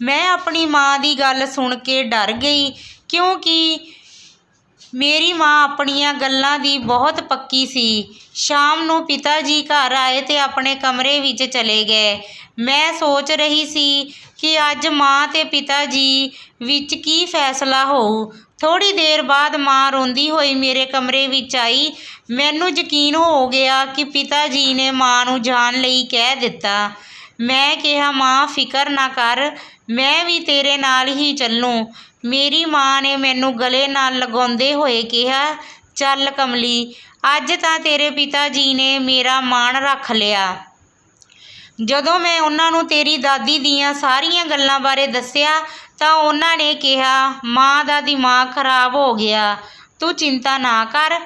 ਮੈਂ ਆਪਣੀ ਮਾਂ ਦੀ ਗੱਲ ਸੁਣ ਕੇ ਡਰ ਗਈ, ਕਿਉਂਕਿ ਮੇਰੀ ਮਾਂ ਆਪਣੀਆਂ ਗੱਲਾਂ ਦੀ ਬਹੁਤ ਪੱਕੀ ਸੀ। ਸ਼ਾਮ ਨੂੰ ਪਿਤਾ ਜੀ ਘਰ ਆਏ ਤੇ ਆਪਣੇ ਕਮਰੇ ਵਿੱਚ ਚਲੇ ਗਏ। ਮੈਂ ਸੋਚ ਰਹੀ ਸੀ ਕਿ ਅੱਜ ਮਾਂ ਤੇ ਪਿਤਾ ਜੀ ਵਿੱਚ ਕੀ ਫੈਸਲਾ ਹੋਊ। ਥੋੜ੍ਹੀ ਦੇਰ ਬਾਅਦ ਮਾਂ ਰੋਂਦੀ ਹੋਈ ਮੇਰੇ ਕਮਰੇ ਵਿੱਚ ਆਈ। ਮੈਨੂੰ ਯਕੀਨ ਹੋ ਗਿਆ ਕਿ ਪਿਤਾ ਜੀ ਨੇ ਮਾਂ ਨੂੰ ਜਾਣ ਲਈ ਕਹਿ ਦਿੱਤਾ। ਮੈਂ ਕਿਹਾ, ਮਾਂ, ਫਿਕਰ ਨਾ ਕਰ, ਮੈਂ ਵੀ ਤੇਰੇ ਨਾਲ ਹੀ ਚੱਲੂੰ। ਮੇਰੀ ਮਾਂ ਨੇ ਮੈਨੂੰ ਗਲੇ ਨਾਲ ਲਗਾਉਂਦੇ ਹੋਏ ਕਿਹਾ, ਚੱਲ ਕਮਲੀ, ਅੱਜ ਤਾਂ ਤੇਰੇ ਪਿਤਾ ਜੀ ਨੇ ਮੇਰਾ ਮਾਣ ਰੱਖ ਲਿਆ। ਜਦੋਂ ਮੈਂ ਉਹਨਾਂ ਨੂੰ ਤੇਰੀ ਦਾਦੀ ਦੀਆਂ ਸਾਰੀਆਂ ਗੱਲਾਂ ਬਾਰੇ ਦੱਸਿਆ ਤਾਂ ਉਹਨਾਂ ਨੇ ਕਿਹਾ, ਮਾਂ ਦਾ ਦਿਮਾਗ ਖਰਾਬ ਹੋ ਗਿਆ, ਤੂੰ ਚਿੰਤਾ ਨਾ ਕਰ।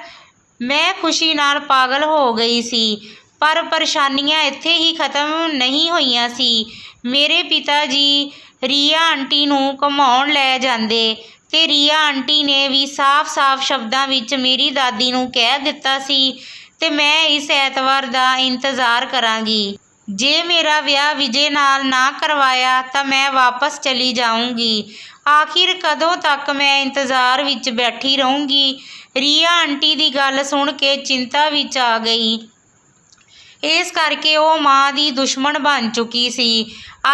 ਮੈਂ ਖੁਸ਼ੀ ਨਾਲ ਪਾਗਲ ਹੋ ਗਈ ਸੀ। ਪਰ ਪਰੇਸ਼ਾਨੀਆਂ ਇੱਥੇ ਹੀ ਖਤਮ ਨਹੀਂ ਹੋਈਆਂ ਸੀ। ਮੇਰੇ ਪਿਤਾ ਜੀ ਰੀਆ ਆਂਟੀ ਨੂੰ ਘੁਮਾਉਣ ਲੈ ਜਾਂਦੇ ਤੇ ਰੀਆ ਆਂਟੀ ਨੇ ਵੀ ਸਾਫ਼-ਸਾਫ਼ ਸ਼ਬਦਾਂ ਵਿੱਚ ਮੇਰੀ ਦਾਦੀ ਨੂੰ ਕਹਿ ਦਿੱਤਾ ਸੀ ਤੇ ਮੈਂ ਇਸ ਐਤਵਾਰ ਦਾ ਇੰਤਜ਼ਾਰ ਕਰਾਂਗੀ। ਜੇ ਮੇਰਾ ਵਿਆਹ ਵਿਜੇ ਨਾਲ ਨਾ ਕਰਵਾਇਆ ਤਾਂ ਮੈਂ ਵਾਪਸ ਚਲੀ ਜਾਊਂਗੀ। ਆਖਿਰ ਕਦੋਂ ਤੱਕ ਮੈਂ ਇੰਤਜ਼ਾਰ ਵਿੱਚ ਬੈਠੀ ਰਹੂੰਗੀ। ਰੀਆ ਆਂਟੀ ਦੀ ਗੱਲ ਸੁਣ ਕੇ ਚਿੰਤਾ ਵਿੱਚ ਆ ਗਈ। ਇਸ ਕਰਕੇ ਉਹ ਮਾਂ ਦੀ ਦੁਸ਼ਮਣ ਬਣ ਚੁੱਕੀ ਸੀ।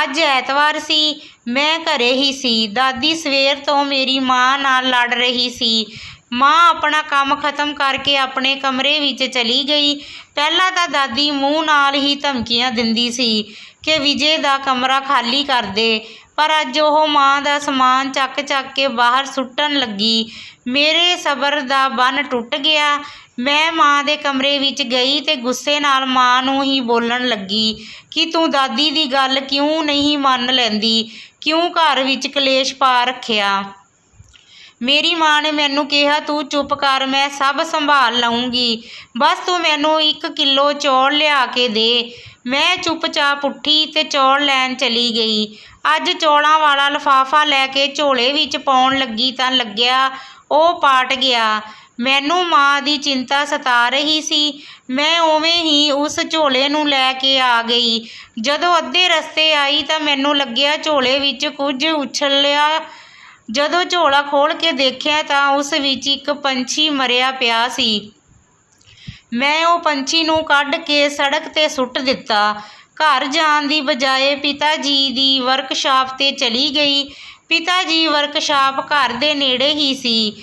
ਅੱਜ ਐਤਵਾਰ ਸੀ, ਮੈਂ ਘਰੇ ਹੀ ਸੀ। ਦਾਦੀ ਸਵੇਰ ਤੋਂ ਮੇਰੀ ਮਾਂ ਨਾਲ ਲੜ ਰਹੀ ਸੀ। ਮਾਂ ਆਪਣਾ ਕੰਮ ਖਤਮ ਕਰਕੇ ਆਪਣੇ ਕਮਰੇ ਵਿੱਚ ਚਲੀ ਗਈ। ਪਹਿਲਾਂ ਤਾਂ ਦਾਦੀ ਮੂੰਹ ਨਾਲ ਹੀ ਧਮਕੀਆਂ ਦਿੰਦੀ ਸੀ ਕਿ ਵਿਜੇ ਦਾ ਕਮਰਾ ਖਾਲੀ ਕਰ ਦੇ, ਪਰ ਅੱਜ ਉਹ ਮਾਂ ਦਾ ਸਮਾਨ ਚੱਕ ਕੇ ਬਾਹਰ ਸੁੱਟਣ ਲੱਗੀ। ਮੇਰੇ ਸਬਰ ਦਾ ਬੰਨ ਟੁੱਟ ਗਿਆ। ਮੈਂ ਮਾਂ ਦੇ ਕਮਰੇ ਵਿੱਚ ਗਈ ਤੇ ਗੁੱਸੇ ਨਾਲ ਮਾਂ ਨੂੰ ਹੀ ਬੋਲਣ ਲੱਗੀ ਕਿ ਤੂੰ ਦਾਦੀ ਦੀ ਗੱਲ ਕਿਉਂ ਨਹੀਂ ਮੰਨ ਲੈਂਦੀ, ਕਿਉਂ ਘਰ ਵਿੱਚ ਕਲੇਸ਼ ਪਾ ਰੱਖਿਆ। ਮੇਰੀ ਮਾਂ ਨੇ ਮੈਨੂੰ ਕਿਹਾ, ਤੂੰ ਚੁੱਪ ਕਰ, ਮੈਂ ਸਭ ਸੰਭਾਲ ਲਊਂਗੀ, ਬਸ ਤੂੰ ਮੈਨੂੰ 1 ਕਿਲੋ ਚੌਲ ਲਿਆ ਕੇ ਦੇ। ਮੈਂ ਚੁੱਪਚਾਪ ਉੱਠੀ ਤੇ ਚੌਲ ਲੈਣ ਚਲੀ ਗਈ। ਅੱਜ ਚੌਲਾਂ ਵਾਲਾ ਲਿਫਾਫਾ ਲੈ ਕੇ ਝੋਲੇ ਵਿੱਚ ਪਾਉਣ ਲੱਗੀ ਤਾਂ ਲੱਗਿਆ ਉਹ ਪਾਟ ਗਿਆ। ਮੈਨੂੰ ਮਾਂ ਦੀ ਚਿੰਤਾ ਸਤਾ ਰਹੀ ਸੀ। ਮੈਂ ਉਵੇਂ ਹੀ ਉਸ ਝੋਲੇ ਨੂੰ ਲੈ ਕੇ ਆ ਗਈ। ਜਦੋਂ ਅੱਧੇ ਰਸਤੇ ਆਈ ਤਾਂ ਮੈਨੂੰ ਲੱਗਿਆ ਝੋਲੇ ਵਿੱਚ ਕੁਝ ਉਛਲਿਆ। ਜਦੋਂ ਝੋਲਾ ਖੋਲ੍ਹ ਕੇ ਦੇਖਿਆ ਤਾਂ ਉਸ ਵਿੱਚ ਇੱਕ ਪੰਛੀ ਮਰਿਆ ਪਿਆ ਸੀ। ਮੈਂ ਉਹ ਪੰਛੀ ਨੂੰ ਕੱਢ ਕੇ ਸੜਕ 'ਤੇ ਸੁੱਟ ਦਿੱਤਾ। ਘਰ ਜਾਣ ਦੀ ਬਜਾਏ ਪਿਤਾ ਜੀ ਦੀ ਵਰਕਸ਼ਾਪ 'ਤੇ ਚਲੀ ਗਈ। ਪਿਤਾ ਜੀ ਵਰਕਸ਼ਾਪ ਘਰ ਦੇ ਨੇੜੇ ਹੀ ਸੀ।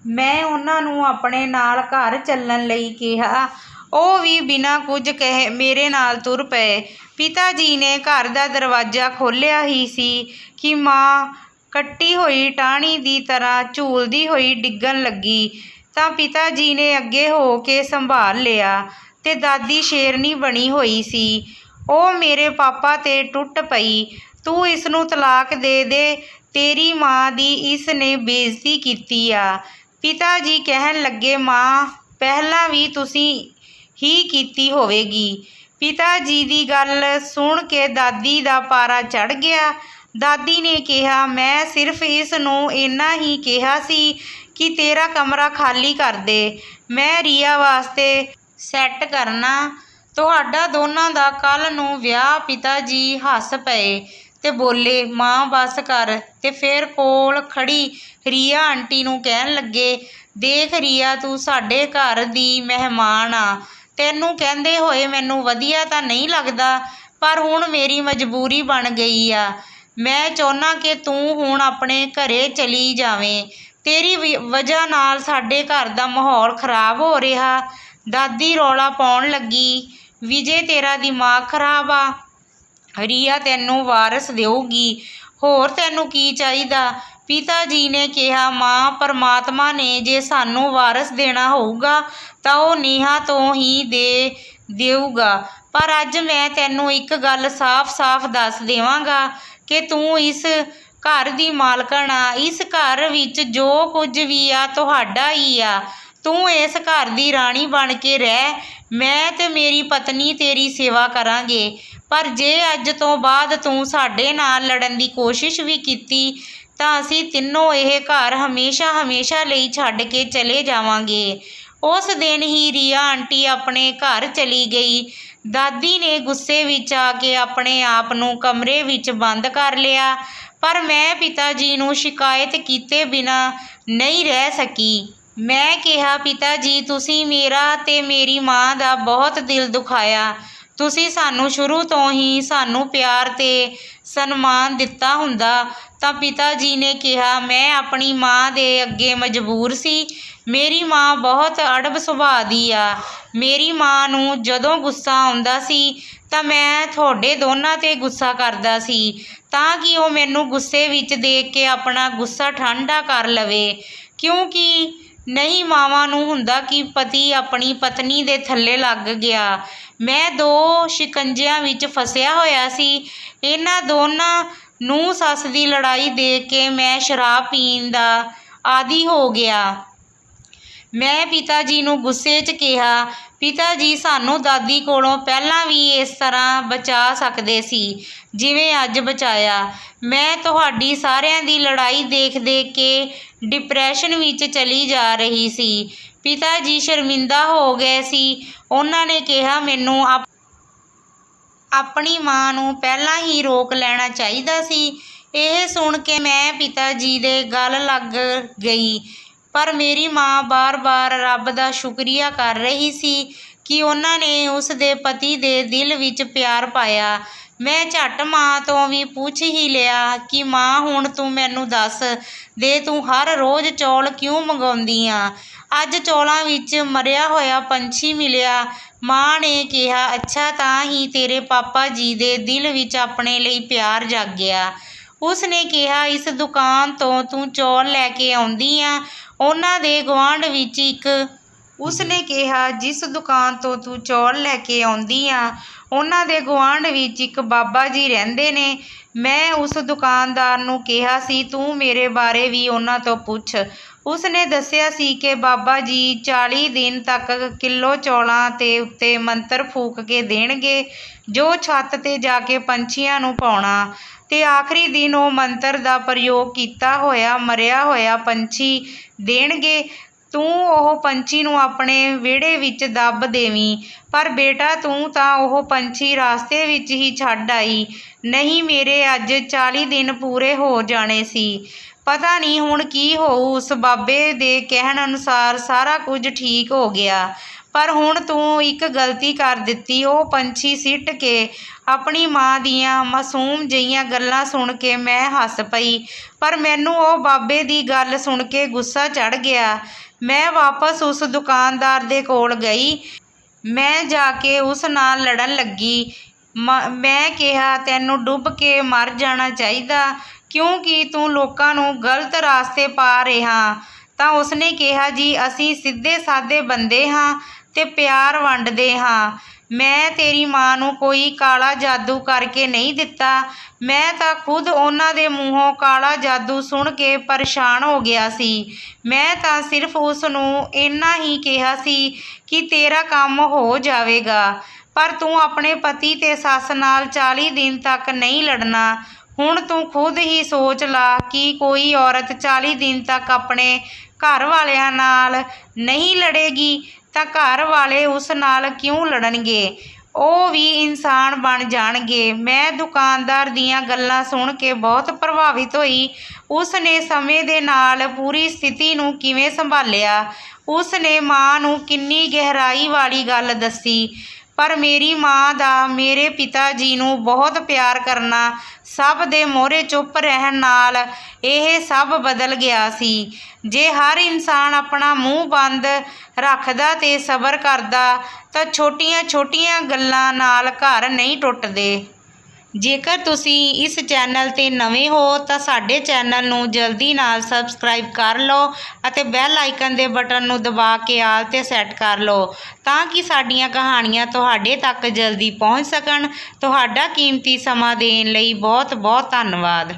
ਮੈਂ ਉਹਨਾਂ ਨੂੰ ਆਪਣੇ ਨਾਲ ਘਰ ਚੱਲਣ ਲਈ ਕਿਹਾ। ਉਹ ਵੀ ਬਿਨਾਂ ਕੁਝ ਕਹੇ ਮੇਰੇ ਨਾਲ ਤੁਰ ਪਏ। ਪਿਤਾ ਜੀ ਨੇ ਘਰ ਦਾ ਦਰਵਾਜ਼ਾ ਖੋਲ੍ਹਿਆ ਹੀ ਸੀ ਕਿ ਮਾਂ ਕੱਟੀ ਹੋਈ ਟਾਹਣੀ ਦੀ ਤਰ੍ਹਾਂ ਝੂਲਦੀ ਹੋਈ ਡਿੱਗਣ ਲੱਗੀ ਤਾਂ ਪਿਤਾ ਜੀ ਨੇ ਅੱਗੇ ਹੋ ਕੇ ਸੰਭਾਲ ਲਿਆ ਤੇ ਦਾਦੀ ਸ਼ੇਰਨੀ ਬਣੀ ਹੋਈ ਸੀ। ਉਹ ਮੇਰੇ ਪਾਪਾ 'ਤੇ ਟੁੱਟ ਪਈ। ਤੂੰ ਇਸ ਨੂੰ ਤਲਾਕ ਦੇ ਦੇ, ਤੇਰੀ ਮਾਂ ਦੀ ਇਸ ਨੇ ਬੇਇੱਜ਼ਤੀ ਕੀਤੀ ਆ। ਪਿਤਾ ਜੀ ਕਹਿਣ ਲੱਗੇ, ਮਾਂ ਪਹਿਲਾਂ ਵੀ ਤੁਸੀਂ ਹੀ ਕੀਤੀ ਹੋਵੇਗੀ। ਪਿਤਾ ਜੀ ਦੀ ਗੱਲ ਸੁਣ ਕੇ ਦਾਦੀ ਦਾ ਪਾਰਾ ਚੜ੍ਹ ਗਿਆ। ਦਾਦੀ ਨੇ ਕਿਹਾ, ਮੈਂ ਸਿਰਫ ਇਸ ਨੂੰ ਇੰਨਾ ਹੀ ਕਿਹਾ ਸੀ ਕਿ ਤੇਰਾ ਕਮਰਾ ਖਾਲੀ ਕਰ ਦੇ। ਮੈਂ ਰੀਆ ਵਾਸਤੇ ਸੈੱਟ ਕਰਨਾ ਤੁਹਾਡਾ ਦੋਨਾਂ ਦਾ ਕੱਲ੍ਹ ਨੂੰ ਵਿਆਹ। ਪਿਤਾ ਜੀ ਹੱਸ ਪਏ ਤੇ ਬੋਲੇ, ਮਾਂ ਬਸ ਕਰ। ਤੇ ਫਿਰ ਕੋਲ ਖੜੀ ਰੀਆ ਆਂਟੀ ਨੂੰ ਕਹਿਣ ਲੱਗੇ, ਦੇਖ ਰੀਆ, ਤੂੰ ਸਾਡੇ ਘਰ ਦੀ ਮਹਿਮਾਨ ਆ। ਤੈਨੂੰ ਕਹਿੰਦੇ ਹੋਏ ਮੈਨੂੰ ਵਧੀਆ ਤਾਂ ਨਹੀਂ ਲੱਗਦਾ, ਪਰ ਹੁਣ ਮੇਰੀ ਮਜਬੂਰੀ ਬਣ ਗਈ ਆ। ਮੈਂ ਚਾਹੁੰਦਾ ਕਿ ਤੂੰ ਹੁਣ ਆਪਣੇ ਘਰੇ ਚਲੀ ਜਾਵੇਂ। ਤੇਰੀ ਵਜ੍ਹਾ ਨਾਲ ਸਾਡੇ ਘਰ ਦਾ ਮਾਹੌਲ ਖਰਾਬ ਹੋ ਰਿਹਾ। ਦਾਦੀ ਰੌਲਾ ਪਾਉਣ ਲੱਗੀ, ਵਿਜੇ ਤੇਰਾ ਦਿਮਾਗ ਖਰਾਬ ਆ। ਰੀਆ ਤੈਨੂੰ ਵਾਰਸ ਦੇਊਗੀ, ਹੋਰ ਤੈਨੂੰ ਕੀ ਚਾਹੀਦਾ। ਪਿਤਾ ਜੀ ਨੇ ਕਿਹਾ, ਮਾਂ, ਪਰਮਾਤਮਾ ਨੇ ਜੇ ਸਾਨੂੰ ਵਾਰਸ ਦੇਣਾ ਹੋਊਗਾ ਤਾਂ ਉਹ ਨੇਹਾ ਤੋਂ ਹੀ ਦੇ ਦੇਊਗਾ। ਪਰ ਅੱਜ ਮੈਂ ਤੈਨੂੰ ਇੱਕ ਗੱਲ ਸਾਫ਼-ਸਾਫ਼ ਦੱਸ ਦੇਵਾਂਗਾ ਕਿ ਤੂੰ ਇਸ ਘਰ ਦੀ ਮਾਲਕਣ ਆ। ਇਸ ਘਰ ਵਿੱਚ ਜੋ ਕੁਝ ਵੀ ਆ ਤੁਹਾਡਾ ਹੀ ਆ। ਤੂੰ ਇਸ ਘਰ ਦੀ ਰਾਣੀ ਬਣ ਕੇ ਰਹਿ। ਮੈਂ ਤੇ ਮੇਰੀ ਪਤਨੀ ਤੇਰੀ ਸੇਵਾ ਕਰਾਂਗੇ। ਪਰ ਜੇ ਅੱਜ ਤੋਂ ਬਾਅਦ ਤੂੰ ਸਾਡੇ ਨਾਲ ਲੜਨ ਦੀ ਕੋਸ਼ਿਸ਼ ਵੀ ਕੀਤੀ ਤਾਂ ਅਸੀਂ ਤਿੰਨੋਂ ਇਹ ਘਰ ਹਮੇਸ਼ਾ ਲਈ ਛੱਡ ਕੇ ਚਲੇ ਜਾਵਾਂਗੇ। ਉਸ ਦਿਨ ਹੀ ਰੀਆ ਆਂਟੀ ਆਪਣੇ ਘਰ ਚਲੀ ਗਈ। ਦਾਦੀ ਨੇ ਗੁੱਸੇ ਵਿੱਚ ਆ ਕੇ ਆਪਣੇ ਆਪ ਨੂੰ ਕਮਰੇ ਵਿੱਚ ਬੰਦ ਕਰ ਲਿਆ। ਪਰ ਮੈਂ ਪਿਤਾ ਜੀ ਨੂੰ ਸ਼ਿਕਾਇਤ ਕੀਤੇ ਬਿਨਾਂ ਨਹੀਂ ਰਹਿ ਸਕੀ। ਮੈਂ ਕਿਹਾ, ਪਿਤਾ ਜੀ, ਤੁਸੀਂ ਮੇਰਾ ਤੇ ਮੇਰੀ ਮਾਂ ਦਾ ਬਹੁਤ ਦਿਲ ਦੁਖਾਇਆ। ਤੁਸੀਂ ਸਾਨੂੰ ਸ਼ੁਰੂ ਤੋਂ ਹੀ ਸਾਨੂੰ ਪਿਆਰ ਤੇ ਸਨਮਾਨ ਦਿੱਤਾ ਹੁੰਦਾ। ਤਾਂ ਪਿਤਾ ਜੀ ਨੇ ਕਿਹਾ, ਮੈਂ ਆਪਣੀ ਮਾਂ ਦੇ ਅੱਗੇ ਮਜਬੂਰ ਸੀ। ਮੇਰੀ ਮਾਂ ਬਹੁਤ ਅੜਬ ਸੁਭਾਅ ਦੀ ਆ। ਮੇਰੀ ਮਾਂ ਨੂੰ ਜਦੋਂ ਗੁੱਸਾ ਆਉਂਦਾ ਸੀ ਤਾਂ ਮੈਂ ਤੁਹਾਡੇ ਦੋਨਾਂ 'ਤੇ ਗੁੱਸਾ ਕਰਦਾ ਸੀ ਤਾਂ ਕਿ ਉਹ ਮੈਨੂੰ ਗੁੱਸੇ ਵਿੱਚ ਦੇਖ ਕੇ ਆਪਣਾ ਗੁੱਸਾ ਠੰਡਾ ਕਰ ਲਵੇ। ਕਿਉਂਕਿ ਨਹੀਂ ਮਾਵਾਂ ਨੂੰ ਹੁੰਦਾ ਕਿ ਪਤੀ ਆਪਣੀ ਪਤਨੀ ਦੇ ਥੱਲੇ ਲੱਗ ਗਿਆ। ਮੈਂ 2 ਸ਼ਿਕੰਜਿਆਂ ਵਿੱਚ ਫਸਿਆ ਹੋਇਆ ਸੀ। ਇਹਨਾਂ ਦੋਨਾਂ ਨੂੰ ਸੱਸ ਦੀ ਲੜਾਈ ਦੇਖ ਕੇ ਮੈਂ ਸ਼ਰਾਬ ਪੀਣ ਦਾ ਆਦੀ ਹੋ ਗਿਆ। ਮੈਂ ਪਿਤਾ ਜੀ ਨੂੰ ਗੁੱਸੇ 'ਚ ਕਿਹਾ, ਪਿਤਾ ਜੀ, ਸਾਨੂੰ ਦਾਦੀ ਕੋਲੋਂ ਪਹਿਲਾਂ ਵੀ ਇਸ ਤਰ੍ਹਾਂ ਬਚਾ ਸਕਦੇ ਸੀ ਜਿਵੇਂ ਅੱਜ ਬਚਾਇਆ। ਮੈਂ ਤੁਹਾਡੀ ਸਾਰਿਆਂ ਦੀ ਲੜਾਈ ਦੇਖ ਕੇ ਡਿਪਰੈਸ਼ਨ ਵਿੱਚ ਚਲੀ ਜਾ ਰਹੀ ਸੀ। ਪਿਤਾ ਜੀ ਸ਼ਰਮਿੰਦਾ ਹੋ ਗਏ ਸੀ। ਉਹਨਾਂ ਨੇ ਕਿਹਾ, ਮੈਨੂੰ ਆਪਣੀ ਮਾਂ ਨੂੰ ਪਹਿਲਾਂ ਹੀ ਰੋਕ ਲੈਣਾ ਚਾਹੀਦਾ ਸੀ। ਇਹ ਸੁਣ ਕੇ ਮੈਂ ਪਿਤਾ ਜੀ ਦੇ ਗਲ ਲੱਗ ਗਈ। ਪਰ ਮੇਰੀ ਮਾਂ ਬਾਰ-ਬਾਰ ਰੱਬ ਦਾ ਸ਼ੁਕਰੀਆ ਕਰ ਰਹੀ ਸੀ ਕਿ ਉਹਨਾਂ ਨੇ ਉਸ ਦੇ ਪਤੀ ਦੇ ਦਿਲ ਵਿੱਚ ਪਿਆਰ ਪਾਇਆ। ਮੈਂ ਝੱਟ ਮਾਂ ਤੋਂ ਵੀ ਪੁੱਛ ਹੀ ਲਿਆ ਕਿ ਮਾਂ, ਹੁਣ ਤੂੰ ਮੈਨੂੰ ਦੱਸ ਦੇ, ਤੂੰ ਹਰ ਰੋਜ਼ ਚੌਲ ਕਿਉਂ ਮੰਗਵਾਉਂਦੀ ਆ? ਅੱਜ ਚੌਲਾਂ ਵਿੱਚ ਮਰਿਆ ਹੋਇਆ ਪੰਛੀ ਮਿਲਿਆ। ਮਾਂ ਨੇ ਕਿਹਾ, ਅੱਛਾ, ਤਾਂ ਹੀ ਤੇਰੇ ਪਾਪਾ ਜੀ ਦੇ ਦਿਲ ਵਿੱਚ ਆਪਣੇ ਲਈ ਪਿਆਰ ਜਾਗਿਆ। ਉਸ ਨੇ ਕਿਹਾ, ਇਸ ਦੁਕਾਨ ਤੋਂ ਤੂੰ ਚੌਲ ਲੈ ਕੇ ਆਉਂਦੀ ਆ, ਉਹਨਾਂ ਦੇ ਗੁਆਂਢ ਵਿੱਚ ਇੱਕ ਉਸਨੇ ਕਿਹਾ, ਜਿਸ ਦੁਕਾਨ ਤੋਂ ਤੂੰ ਚੌਲ ਲੈ ਕੇ ਆਉਂਦੀ ਆ ਉਹਨਾਂ ਦੇ ਗੁਆਂਢ ਵਿੱਚ ਇੱਕ ਬਾਬਾ ਜੀ ਰਹਿੰਦੇ ਨੇ। ਮੈਂ ਉਸ ਦੁਕਾਨਦਾਰ ਨੂੰ ਕਿਹਾ ਸੀ, ਤੂੰ ਮੇਰੇ ਬਾਰੇ ਵੀ ਉਹਨਾਂ ਤੋਂ ਪੁੱਛ। ਉਸਨੇ ਦੱਸਿਆ ਸੀ ਕਿ ਬਾਬਾ ਜੀ 40 ਦਿਨ ਤੱਕ ਕਿਲੋ ਚੌਲਾਂ ਦੇ ਉੱਤੇ ਮੰਤਰ ਫੂਕ ਕੇ ਦੇਣਗੇ, ਜੋ ਛੱਤ 'ਤੇ ਜਾ ਕੇ ਪੰਛੀਆਂ ਨੂੰ ਪਾਉਣਾ, ਤੇ ਆਖਰੀ ਦਿਨ ਉਹ ਮੰਤਰ ਦਾ ਪ੍ਰਯੋਗ ਕੀਤਾ ਹੋਇਆ ਮਰਿਆ ਹੋਇਆ ਪੰਛੀ ਦੇਣਗੇ। ਤੂੰ ਉਹ ਪੰਛੀ ਨੂੰ ਆਪਣੇ ਵਿਹੜੇ ਵਿੱਚ ਦੱਬ ਦੇਵੀਂ। ਪਰ ਬੇਟਾ, ਤੂੰ ਤਾਂ ਉਹ ਪੰਛੀ ਰਾਸਤੇ ਵਿੱਚ ਹੀ ਛੱਡ ਆਈ। ਨਹੀਂ, ਮੇਰੇ ਅੱਜ 40 ਦਿਨ ਪੂਰੇ ਹੋ ਜਾਣੇ ਸੀ। ਪਤਾ ਨਹੀਂ ਹੁਣ ਕੀ ਹੋਊ। ਉਸ ਬਾਬੇ ਦੇ ਕਹਿਣ ਅਨੁਸਾਰ ਸਾਰਾ ਕੁਝ ਠੀਕ ਹੋ ਗਿਆ। ਪਰ ਹੁਣ ਤੂੰ ਇੱਕ ਗਲਤੀ ਕਰ ਦਿੱਤੀ। ਉਹ ਪੰਛੀ ਸਿੱਟ ਕੇ ਆਪਣੀ ਮਾਂ ਦੀਆਂ ਮਾਸੂਮ ਜਿਹੀਆਂ ਗੱਲਾਂ ਸੁਣ ਕੇ ਮੈਂ ਹੱਸ ਪਈ। ਪਰ ਮੈਨੂੰ ਉਹ ਬਾਬੇ ਦੀ ਗੱਲ ਸੁਣ ਕੇ ਗੁੱਸਾ ਚੜ੍ਹ ਗਿਆ। ਮੈਂ ਵਾਪਸ ਉਸ ਦੁਕਾਨਦਾਰ ਦੇ ਕੋਲ ਗਈ। ਮੈਂ ਜਾ ਕੇ ਉਸ ਨਾਲ ਲੜਨ ਲੱਗੀ। ਮੈਂ ਕਿਹਾ, ਤੈਨੂੰ ਡੁੱਬ ਕੇ ਮਰ ਜਾਣਾ ਚਾਹੀਦਾ ਕਿਉਂਕਿ ਤੂੰ ਲੋਕਾਂ ਨੂੰ ਗਲਤ ਰਾਸਤੇ ਪਾ ਰਿਹਾ। ਤਾਂ ਉਸਨੇ ਕਿਹਾ, ਜੀ, ਅਸੀਂ ਸਿੱਧੇ ਸਾਦੇ ਬੰਦੇ ਹਾਂ ਤੇ ਪਿਆਰ ਵੰਡਦੇ ਹਾਂ। ਮੈਂ ਤੇਰੀ ਮਾਂ ਨੂੰ ਕੋਈ ਕਾਲਾ ਜਾਦੂ ਕਰਕੇ ਨਹੀਂ ਦਿੱਤਾ। ਮੈਂ ਤਾਂ ਖੁਦ ਉਹਨਾਂ ਦੇ ਮੂੰਹੋਂ ਕਾਲਾ ਜਾਦੂ ਸੁਣ ਕੇ ਪਰੇਸ਼ਾਨ ਹੋ ਗਿਆ ਸੀ। ਮੈਂ ਤਾਂ ਸਿਰਫ ਉਸ ਨੂੰ ਇੰਨਾ ਹੀ ਕਿਹਾ ਸੀ ਕਿ ਤੇਰਾ ਕੰਮ ਹੋ ਜਾਵੇਗਾ, ਪਰ ਤੂੰ ਆਪਣੇ ਪਤੀ ਤੇ ਸੱਸ ਨਾਲ 40 ਦਿਨ ਤੱਕ ਨਹੀਂ ਲੜਨਾ। ਹੁਣ ਤੂੰ ਖੁਦ ਹੀ ਸੋਚ ਲਾ ਕਿ ਕੋਈ ਔਰਤ 40 ਦਿਨ ਤੱਕ ਆਪਣੇ ਘਰ ਵਾਲਿਆਂ ਨਾਲ ਨਹੀਂ ਲੜੇਗੀ ਤਾਂ ਘਰ ਵਾਲੇ ਉਸ ਨਾਲ ਕਿਉਂ ਲੜਨਗੇ? ਉਹ ਵੀ ਇਨਸਾਨ ਬਣ ਜਾਣਗੇ। ਮੈਂ ਦੁਕਾਨਦਾਰ ਦੀਆਂ ਗੱਲਾਂ ਸੁਣ ਕੇ ਬਹੁਤ ਪ੍ਰਭਾਵਿਤ ਹੋਈ। ਉਸ ਨੇ ਸਮੇਂ ਦੇ ਨਾਲ ਪੂਰੀ ਸਥਿਤੀ ਨੂੰ ਕਿਵੇਂ ਸੰਭਾਲਿਆ। ਉਸ ਨੇ ਮਾਂ ਨੂੰ ਕਿੰਨੀ ਗਹਿਰਾਈ ਵਾਲੀ ਗੱਲ ਦੱਸੀ। ਪਰ ਮੇਰੀ ਮਾਂ ਦਾ ਮੇਰੇ ਪਿਤਾ ਜੀ ਨੂੰ ਬਹੁਤ ਪਿਆਰ ਕਰਨਾ, ਸਭ ਦੇ ਮੂਹਰੇ ਚੁੱਪ ਰਹਿਣ ਨਾਲ ਇਹ ਸਭ ਬਦਲ ਗਿਆ ਸੀ। ਜੇ ਹਰ ਇਨਸਾਨ ਆਪਣਾ ਮੂੰਹ ਬੰਦ ਰੱਖਦਾ ਤੇ ਸਬਰ ਕਰਦਾ ਤਾਂ ਛੋਟੀਆਂ-ਛੋਟੀਆਂ ਗੱਲਾਂ ਨਾਲ ਘਰ ਨਹੀਂ ਟੁੱਟਦੇ। ਜੇਕਰ ਤੁਸੀਂ ਇਸ ਚੈਨਲ 'ਤੇ ਨਵੇਂ ਹੋ ਤਾਂ ਸਾਡੇ ਚੈਨਲ ਨੂੰ ਜਲਦੀ ਨਾਲ ਸਬਸਕ੍ਰਾਈਬ ਕਰ ਲਓ ਅਤੇ ਬੈਲ ਆਈਕਨ ਦੇ ਬਟਨ ਨੂੰ ਦਬਾ ਕੇ ਆਲ 'ਤੇ ਸੈੱਟ ਕਰ ਲਓ ਤਾਂ ਕਿ ਸਾਡੀਆਂ ਕਹਾਣੀਆਂ ਤੁਹਾਡੇ ਤੱਕ ਜਲਦੀ ਪਹੁੰਚ ਸਕਣ। ਤੁਹਾਡਾ ਕੀਮਤੀ ਸਮਾਂ ਦੇਣ ਲਈ ਬਹੁਤ-ਬਹੁਤ ਧੰਨਵਾਦ।